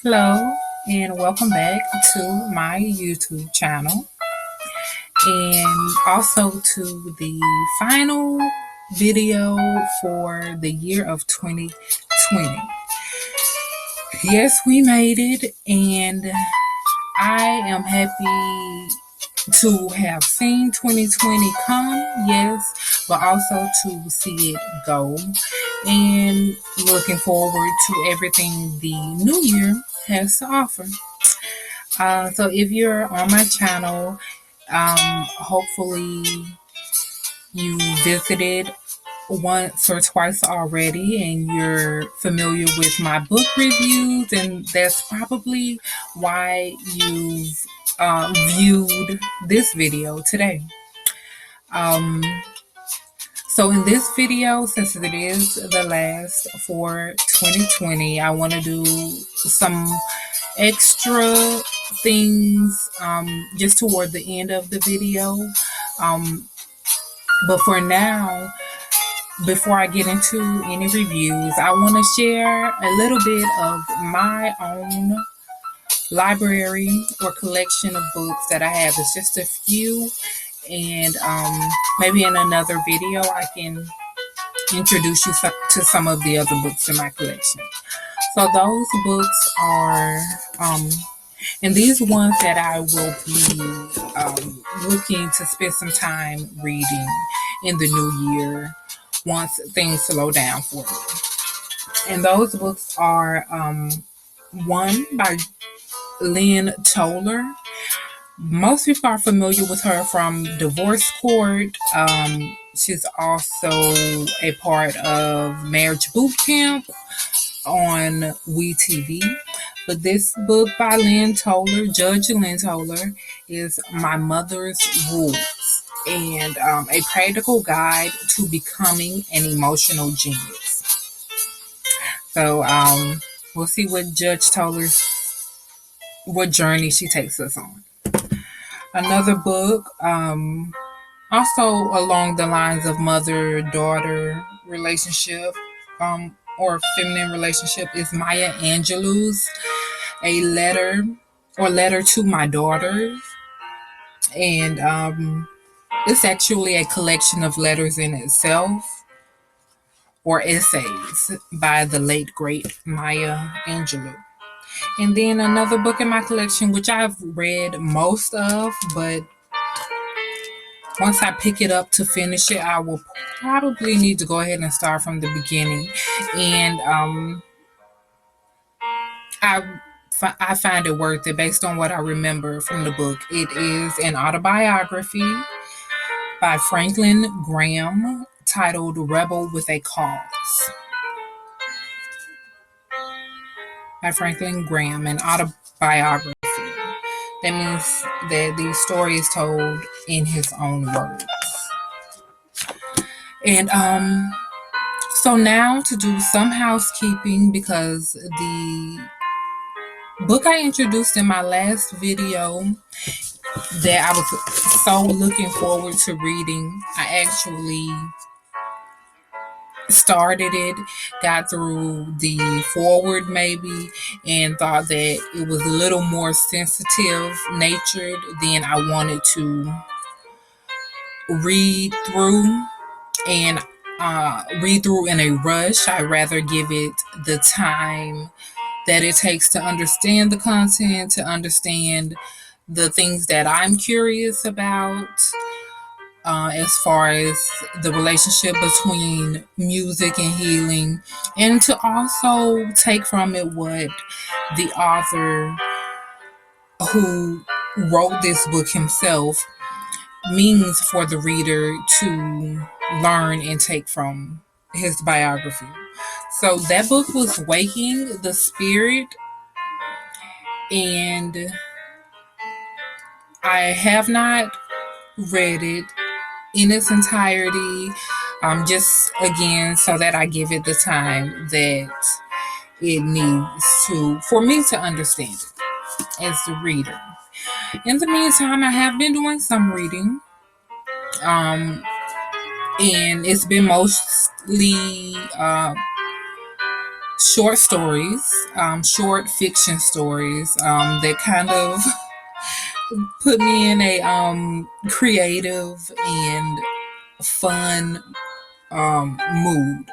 Hello, and welcome back to my YouTube channel, and also to the final video for the year of 2020. Yes, we made it, and I am happy to have seen 2020 come, yes, but also to see it go, and looking forward to everything the new year has to offer. So if you're on my channel, hopefully you visited once or twice already and you're familiar with my book reviews, and that's probably why you've viewed this video today. So in this video, since it is the last for 2020, I want to do some extra things just toward the end of the video. But for now, before I get into any reviews, I want to share a little bit of my own library or collection of books that I have. It's just a few, and maybe in another video I can introduce you to some of the other books in my collection. So those books are, and these ones that I will be looking to spend some time reading in the new year once things slow down for me. And those books are one by Lynn Toller. Most people are familiar with her from Divorce Court. She's also a part of Marriage Boot Camp on WeTV. But this book by Lynn Toller, Judge Lynn Toller, is My Mother's Rules, and a practical guide to becoming an emotional genius. So we'll see what what journey she takes us on. Another book, also along the lines of mother-daughter relationship, or feminine relationship, is Maya Angelou's A Letter to My Daughters. And it's actually a collection of letters in itself, or essays by the late great Maya Angelou. And then another book in my collection, which I've read most of, but once I pick it up to finish it, I will probably need to go ahead and start from the beginning. And I find it worth it based on what I remember from the book. It is an autobiography by Franklin Graham titled Rebel with a Cause. By Franklin Graham, an autobiography. That means that the story is told in his own words. And so now to do some housekeeping, because the book I introduced in my last video that I was so looking forward to reading, I actually started it, got through the forward maybe, and thought that it was a little more sensitive natured than I wanted to read through, and read through in a rush. I'd rather give it the time that it takes to understand the content, to understand the things that I'm curious about, as far as the relationship between music and healing, and to also take from it what the author who wrote this book himself means for the reader to learn and take from his biography. So that book was Waking the Spirit, and I have not read it in its entirety, just again so that I give it the time that it needs to for me to understand it as the reader. In the meantime, I have been doing some reading, and it's been mostly short stories, short fiction stories that kind of put me in a creative and fun mood.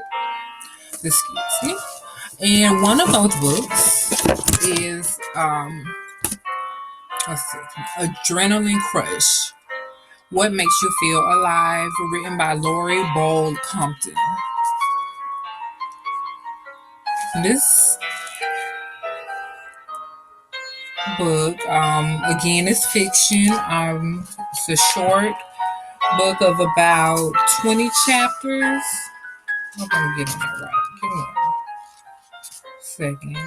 Excuse me. And one of those books is let's see, Adrenaline Crush. What Makes You Feel Alive, written by Lori Bold Compton. This book, again, is fiction. It's a short book of about 20 chapters. I hope I'm getting that right. Give me a second.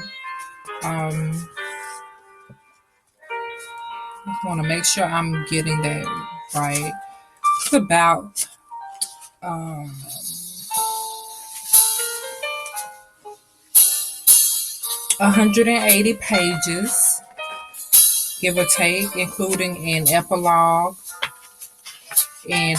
I want to make sure I'm getting that right. It's about 180 pages, give or take, including an epilogue and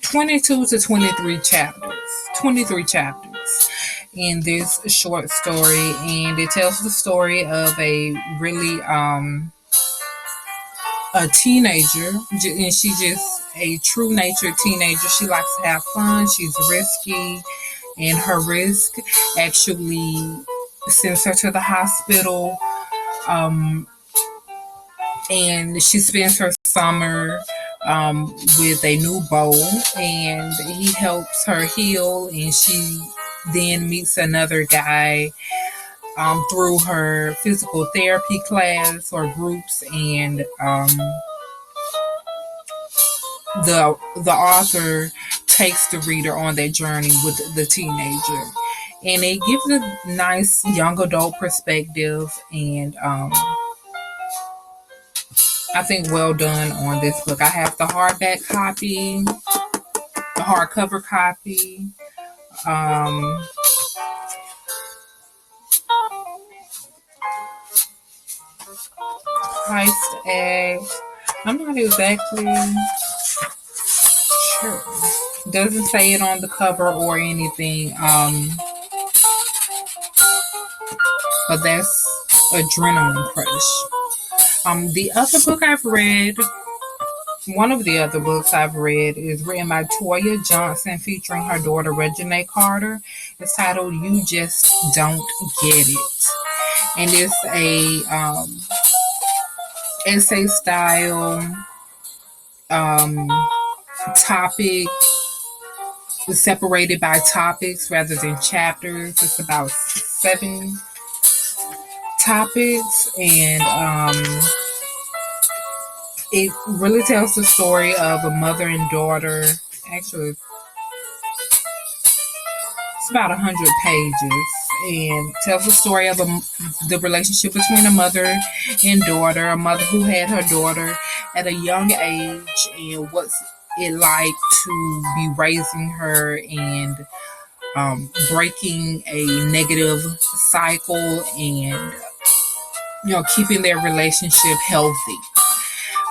22 to 23 chapters. 23 chapters in this short story, and it tells the story of a really a teenager, and she's just a true nature teenager. She likes to have fun. She's risky, and her risk actually sends her to the hospital. And she spends her summer with a new beau, and he helps her heal, and she then meets another guy through her physical therapy class or groups, and the author takes the reader on that journey with the teenager, and it gives a nice young adult perspective, and I think well done on this book. I have the hardback copy, the hardcover copy. Priced at, I'm not exactly sure. Doesn't say it on the cover or anything. But that's Adrenaline Crush. The other book I've read, one of the other books I've read is written by Toya Johnson, featuring her daughter Reginae Carter. It's titled "You Just Don't Get It," and it's a essay style topic, separated by topics rather than chapters. It's about 7 topics, and it really tells the story of a mother and daughter. Actually, it's about 100 pages, and tells the story of the relationship between a mother and daughter, a mother who had her daughter at a young age, and what's it like to be raising her and breaking a negative cycle, and keeping their relationship healthy.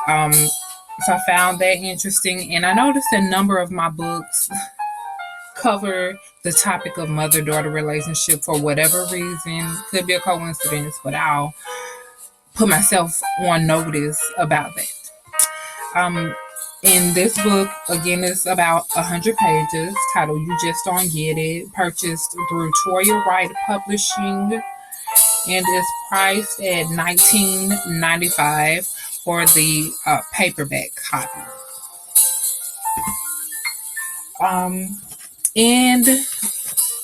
So I found that interesting, and I noticed a number of my books cover the topic of mother-daughter relationship for whatever reason. Could be a coincidence, but I'll put myself on notice about that. In this book, again, it's about 100 pages, titled "You Just Don't Get It," purchased through Toya Wright Publishing, and is priced at $19.95 for the paperback copy. And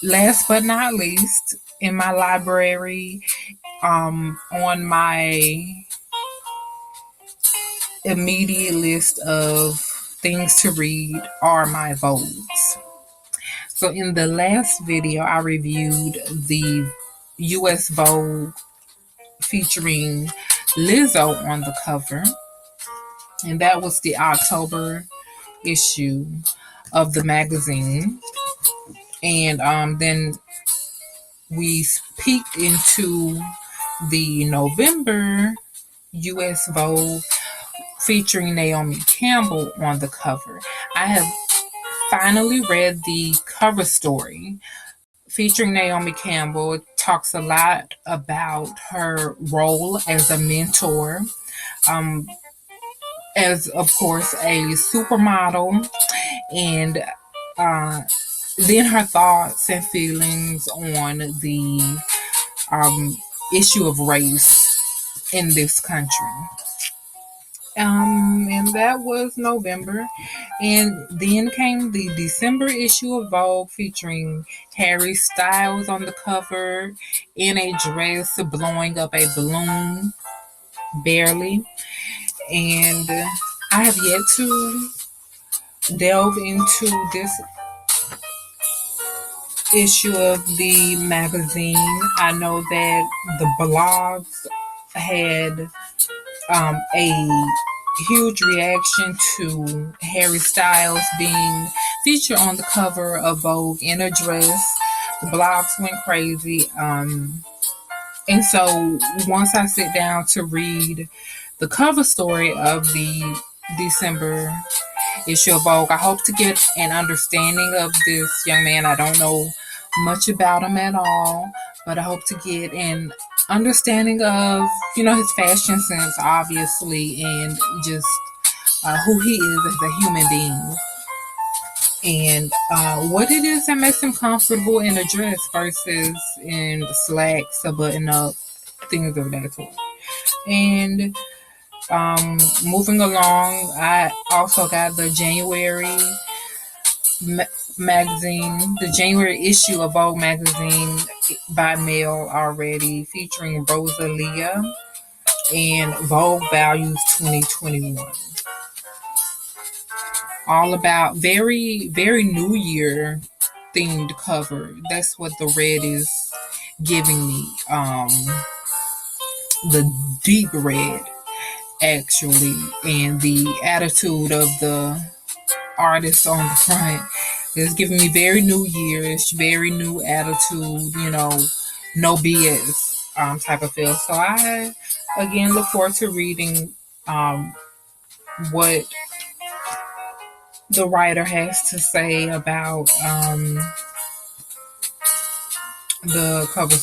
last but not least, in my library, on my immediate list of things to read are my Vogues. So in the last video, I reviewed the US Vogue featuring Lizzo on the cover, and that was the October issue of the magazine. And then we peeked into the November US Vogue featuring Naomi Campbell on the cover. I have finally read the cover story featuring Naomi Campbell. It talks a lot about her role as a mentor, um, as of course a supermodel, and uh, then her thoughts and feelings on the um, issue of race in this country. And that was November. And then came the December issue of Vogue featuring Harry Styles on the cover in a dress blowing up a balloon, barely. And I have yet to delve into this issue of the magazine. I know that the blogs had a huge reaction to Harry Styles being featured on the cover of Vogue in a dress. The blogs went crazy. And so once I sit down to read the cover story of the December issue of Vogue, I hope to get an understanding of this young man. I don't know much about him at all, but I hope to get an understanding of, his fashion sense, obviously, and just who he is as a human being. And what it is that makes him comfortable in a dress versus in slacks, a button up, things of that sort. And moving along, I also got the January magazine, the January issue of Vogue magazine by mail already, featuring Rosalia and Vogue Values 2021. All about very, very New Year themed cover. That's what the red is giving me. The deep red, actually, and the attitude of the artist on the front is giving me very New Year's, very new attitude, no BS type of feel. So I, again, look forward to reading what the writer has to say about the cover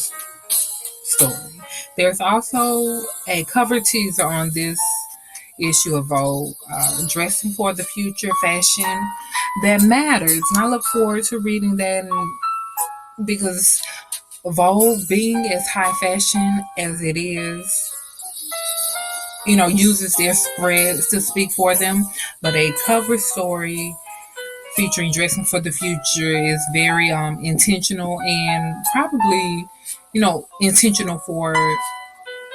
story. There's also a cover teaser on this issue of Vogue, dressing for the future, fashion that matters. And I look forward to reading that, because Vogue, being as high fashion as it is, uses their spreads to speak for them. But a cover story featuring dressing for the future is very intentional, and probably, intentional for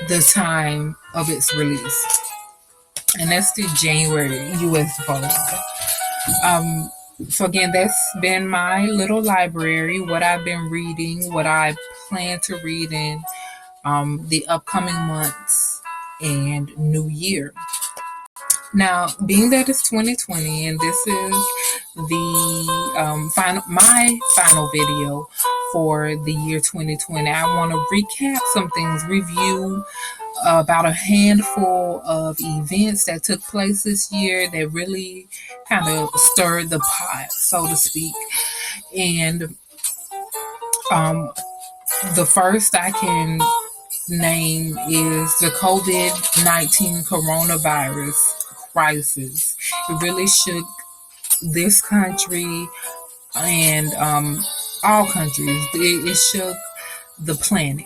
the time of its release. And that's the January US Vogue. So again, that's been my little library, what I've been reading, what I plan to read in the upcoming months and New Year. Now, being that it's 2020 and this is the my final video for the year 2020, I want to recap some things, review about a handful of events that took place this year that really kind of stirred the pot, so to speak. And the first I can name is the COVID-19 coronavirus crisis. It really shook this country and all countries. It shook the planet.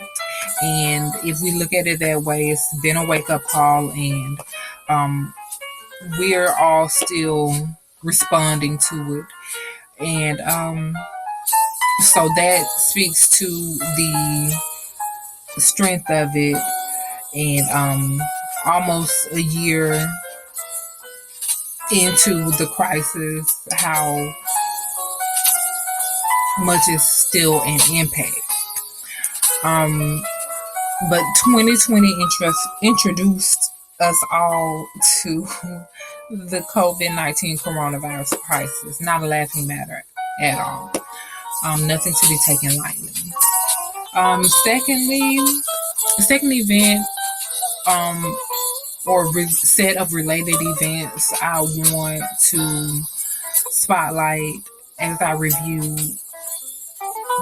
And if we look at it that way, it's been a wake-up call, and we're all still responding to it. And so that speaks to the strength of it, and almost a year into the crisis, how much is still an impact. But 2020 introduced us all to the COVID-19 coronavirus crisis. Not a laughing matter at all. Nothing to be taken lightly. The second event, or set of related events I want to spotlight as I review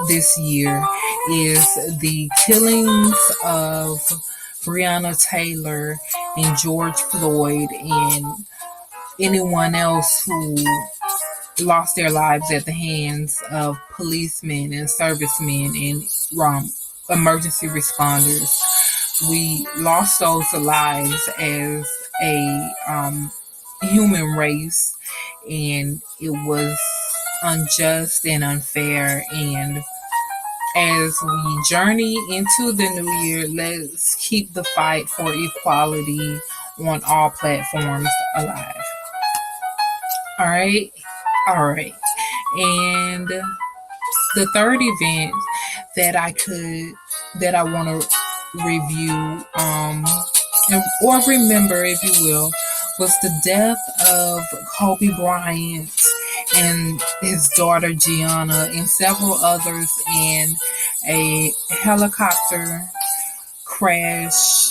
this year is the killings of Breonna Taylor and George Floyd and anyone else who lost their lives at the hands of policemen and servicemen and emergency responders. We lost those lives as a human race, and it was unjust and unfair. And as we journey into the new year, let's keep the fight for equality on all platforms alive. All right. All right. And the third event that I want to review, or remember, if you will, was the death of Kobe Bryant and his daughter Gianna and several others in a helicopter crash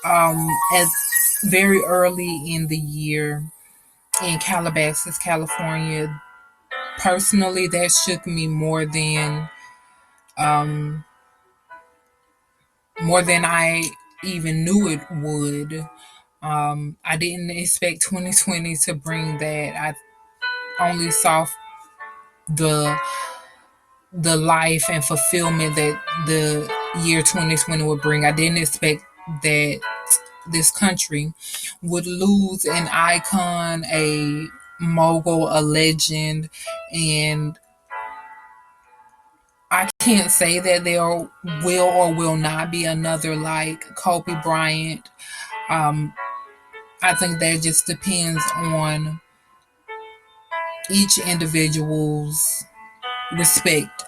at very early in the year in Calabasas, California. Personally, that shook me more than I even knew it would. I didn't expect 2020 to bring that. I only saw the the life and fulfillment that the year 2020 would bring. I didn't expect that this country would lose an icon, a mogul, a legend, and I can't say that there will or will not be another like Kobe Bryant. Um, I think that just depends on each individual's respect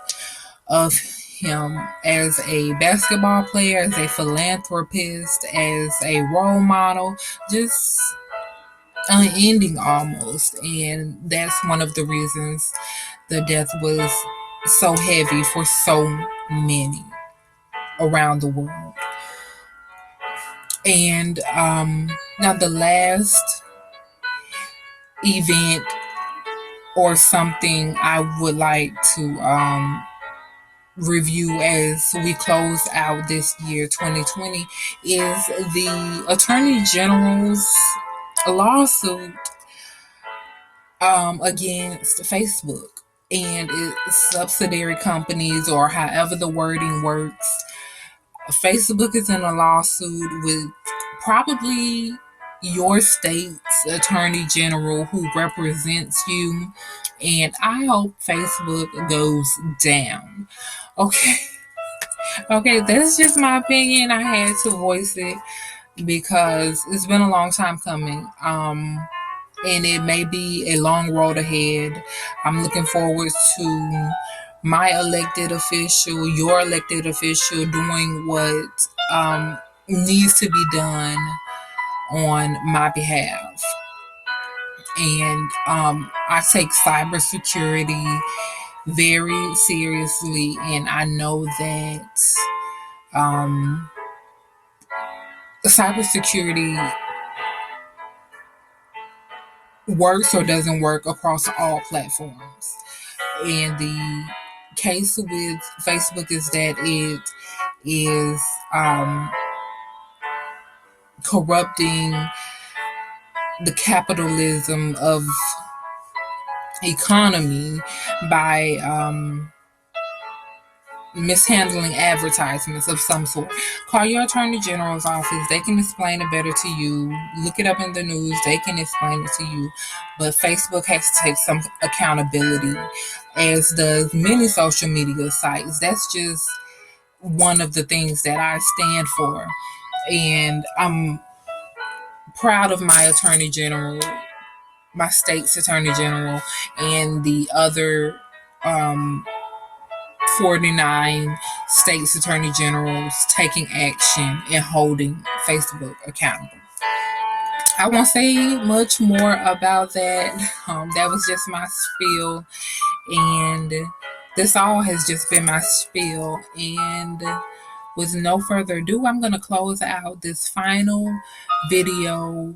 of him as a basketball player, as a philanthropist, as a role model, just unending almost. And that's one of the reasons the death was so heavy for so many around the world. And now the last event or something I would like to review as we close out this year 2020 is the Attorney General's lawsuit against Facebook and its subsidiary companies, or however the wording works. Facebook is in a lawsuit with probably your state's attorney general who represents you, and I hope Facebook goes down. Okay. Okay, that's just my opinion. I had to voice it because it's been a long time coming. And it may be a long road ahead. I'm looking forward to my elected official, your elected official, doing what needs to be done on my behalf. And I take cybersecurity very seriously, and I know that cybersecurity works or doesn't work across all platforms. And the case with Facebook is that it is corrupting the capitalism of economy by mishandling advertisements of some sort. Call your attorney general's office. They can explain it better to you. Look it up in the news. They can explain it to you. But Facebook has to take some accountability, as does many social media sites. That's just one of the things that I stand for. And I'm proud of my attorney general, my state's attorney general, and the other 49 states attorney generals taking action and holding Facebook accountable. I won't say much more about that. That was just my spiel, and this all has just been my spiel. And with no further ado, I'm going to close out this final video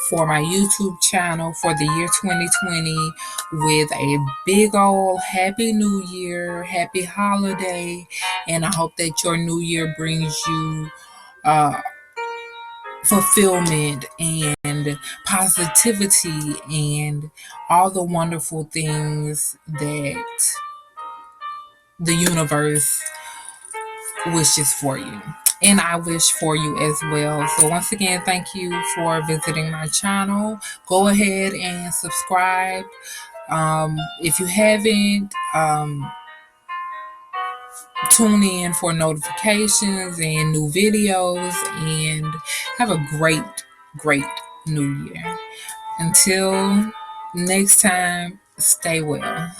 for my YouTube channel for the year 2020 with a big old happy new year, happy holiday, and I hope that your new year brings you uh, fulfillment and positivity and all the wonderful things that the universe wishes for you. And I wish for you as well. So, once again, thank you for visiting my channel. Go ahead and subscribe. If you haven't, tune in for notifications and new videos. And have a great, great new year. Until next time, stay well.